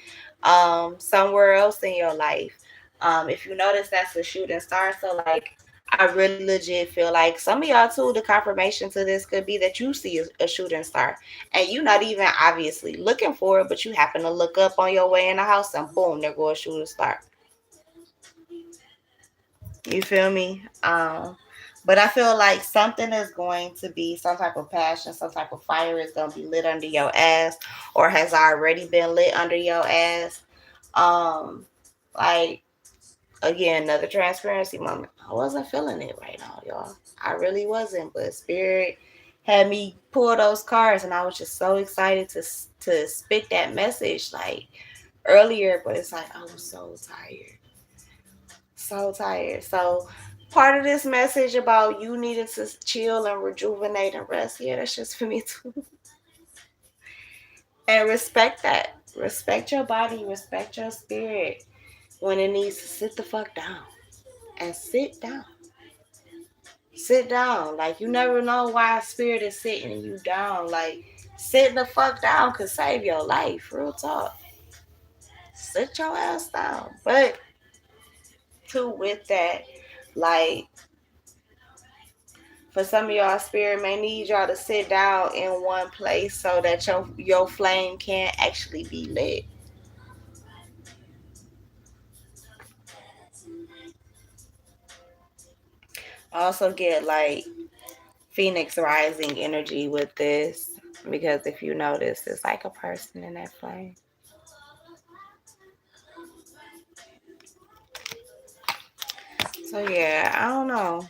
somewhere else in your life. If you notice, that's a shooting star. So like I really legit feel like some of y'all too, the confirmation to this could be that you see a shooting star and you're not even obviously looking for it, but you happen to look up on your way in the house and boom, there goes a shooting star. You feel me? But I feel like something is going to be some type of passion, some type of fire is going to be lit under your ass or has already been lit under your ass. Um, like, again, another transparency moment. I wasn't feeling it right now, y'all. I really wasn't, but Spirit had me pull those cards and I was just so excited to spit that message like earlier, but it's like I was so tired. So tired. So part of this message about you needing to chill and rejuvenate and rest, yeah, that's just for me too. And respect that. Respect your body, respect your spirit when it needs to sit the fuck down. And sit down. Sit down. Like you never know why spirit is sitting you down. Like sitting the fuck down could save your life. Real talk. Sit your ass down. But too with that, like for some of y'all, spirit may need y'all to sit down in one place so that your flame can actually be lit. I also get like Phoenix rising energy with this because if you notice, it's like a person in that flame. So yeah, I don't know.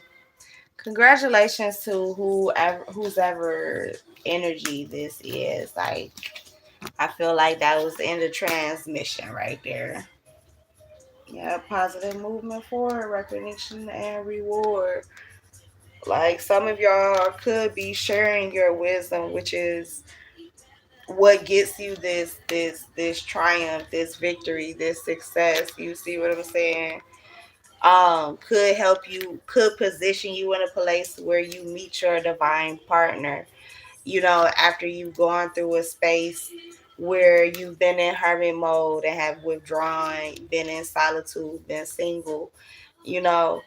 Congratulations to whose ever energy this is. Like I feel like that was in the transmission right there. Yeah, positive movement forward, recognition and reward. Like some of y'all could be sharing your wisdom, which is what gets you this triumph, this victory, this success. You see what I'm saying? Could help you, could position you in a place where you meet your divine partner. After you've gone through a space where you've been in hermit mode and have withdrawn, been in solitude, been single, you know,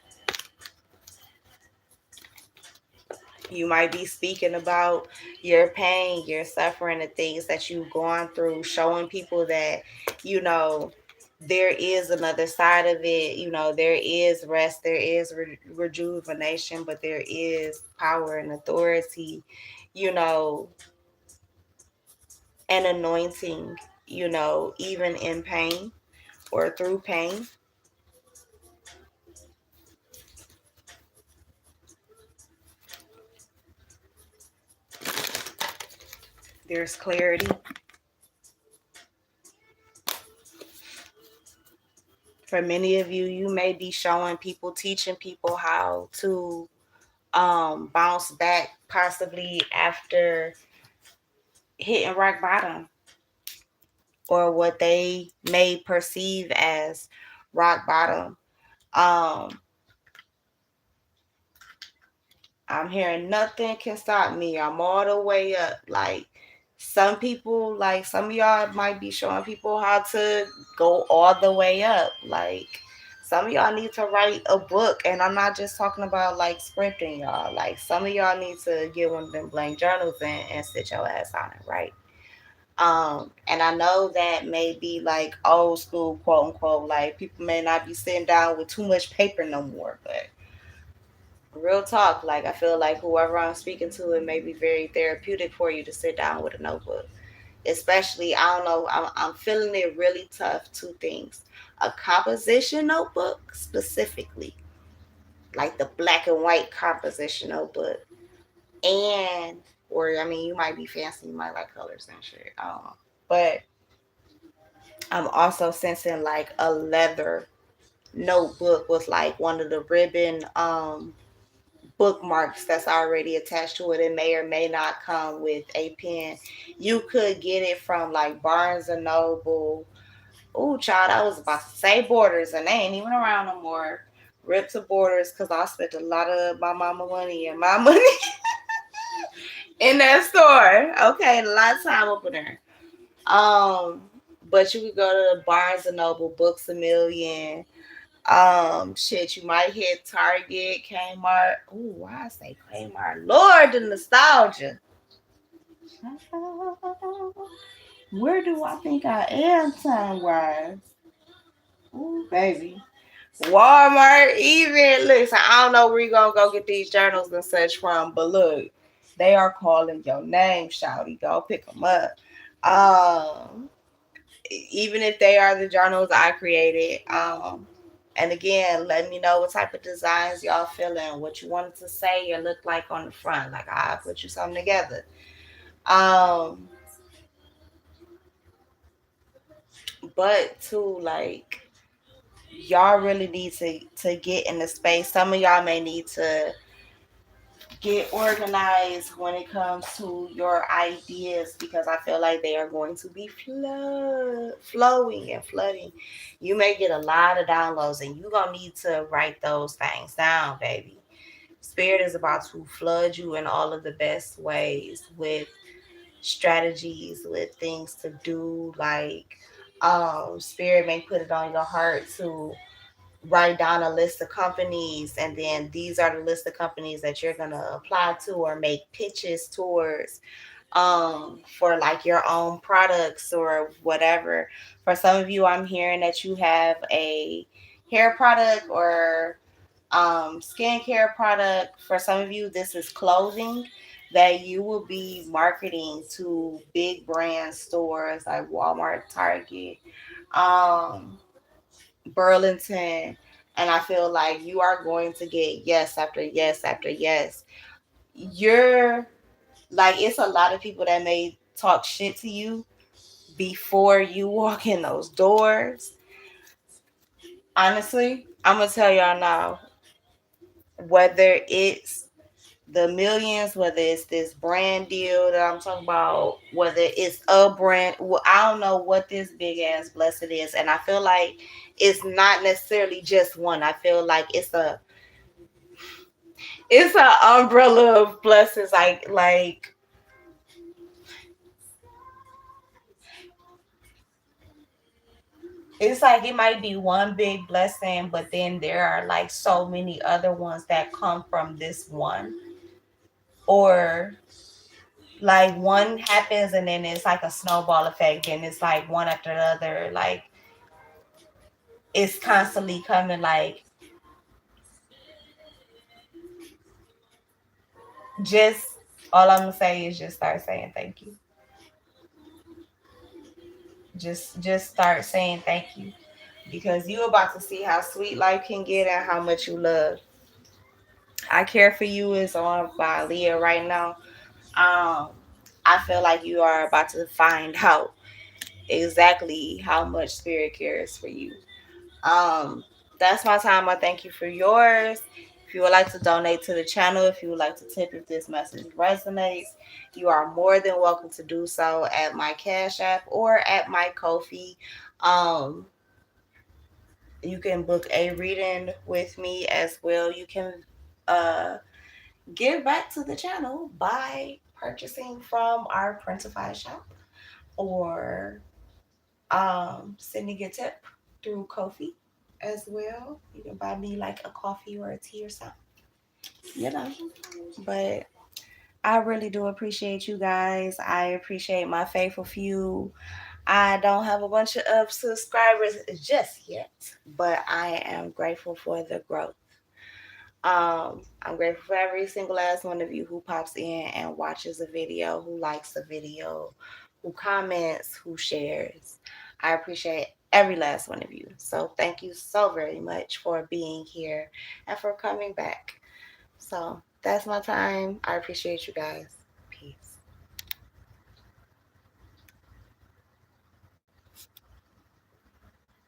you might be speaking about your pain, your suffering, the things that you've gone through, showing people that, you know, there is another side of it. There is rest, there is rejuvenation, but there is power and authority, you know, and anointing, even in pain or through pain. There's clarity. For many of you, you may be showing people, teaching people how to bounce back, possibly after hitting rock bottom, or what they may perceive as rock bottom. Um, I'm hearing nothing can stop me. I'm all the way up. Like some people, like some of y'all might be showing people how to go all the way up. Like some of y'all need to write a book, and I'm not just talking about like scripting, y'all. Like some of y'all need to get one of them blank journals and sit your ass on it, right? And I know that may be like old school, quote unquote, like people may not be sitting down with too much paper no more, but real talk, like I feel like whoever I'm speaking to, it may be very therapeutic for you to sit down with a notebook. Especially, I don't know, I'm feeling it really tough. Two things: a composition notebook, specifically, like the black and white composition notebook, and or I mean, you might be fancy, you might like colors and shit. I don't know, but I'm also sensing like a leather notebook with like one of the ribbon bookmarks that's already attached to it. It may or may not come with a pen. You could get it from like Barnes and Noble. Ooh, child, I was about to say Borders, and they ain't even around no more. Rip to Borders, because I spent a lot of my mama money and my money in that store. Okay, a lot of time up in there. Um, but you could go to Barnes and Noble, Books a Million. Shit, you might hit Target, Kmart. Ooh, why I say Kmart? Lord, the nostalgia. Where do I think I am time wise? Ooh, baby. Walmart, even listen, I don't know where you gonna go get these journals and such from, but look, they are calling your name, shouty. Go pick them up. Um, Even if they are the journals I created. And again, let me know what type of designs y'all feeling, what you wanted to say or look like on the front. Like I put you something together. Um, but too, like y'all really need to get in the space. Some of y'all may need to get organized when it comes to your ideas, because I feel like they are going to be flowing and flooding. You may get a lot of downloads and you're going to need to write those things down, baby. Spirit is about to flood you in all of the best ways with strategies, with things to do. Like, Spirit may put it on your heart to write down a list of companies, and then these are the list of companies that you're going to apply to or make pitches towards, for like your own products or whatever. For some of you, I'm hearing that you have a hair product or skincare product. For some of you, this is clothing that you will be marketing to big brand stores like Walmart, Target, um Burlington. And I feel like you are going to get yes after yes after yes. You're like, it's a lot of people that may talk shit to you before you walk in those doors. Honestly, I'm gonna tell y'all now, whether it's the millions, whether it's this brand deal that I'm talking about, whether it's a brand, well, I don't know what this big ass blessing is. And I feel like it's not necessarily just one. I feel like it's an umbrella of blessings. Like it's like it might be one big blessing, but then there are like so many other ones that come from this one. Or like one happens and then it's like a snowball effect, and it's like one after the other. Like it's constantly coming. Like just all I'm gonna say is just start saying thank you. Just start saying thank you, because you about to see how sweet life can get and how much you love. I Care for You is on by Leah right now. Um, I feel like you are about to find out exactly how much spirit cares for you. That's my time. I thank you for yours. If you would like to donate to the channel, if you would like to tip if this message resonates, you are more than welcome to do so at my Cash App or at my Ko-fi. Um, you can book a reading with me as well. You can uh, give back to the channel by purchasing from our Printify shop or sending a tip through Ko-fi as well. You can buy me like a coffee or a tea or something, you know. But I really do appreciate you guys. I appreciate my faithful few. I don't have a bunch of subscribers just yet, but I am grateful for the growth. I'm grateful for every single last one of you who pops in and watches a video, who likes the video, who comments, who shares. I appreciate every last one of you. So thank you so very much for being here and for coming back. So that's my time. I appreciate you guys.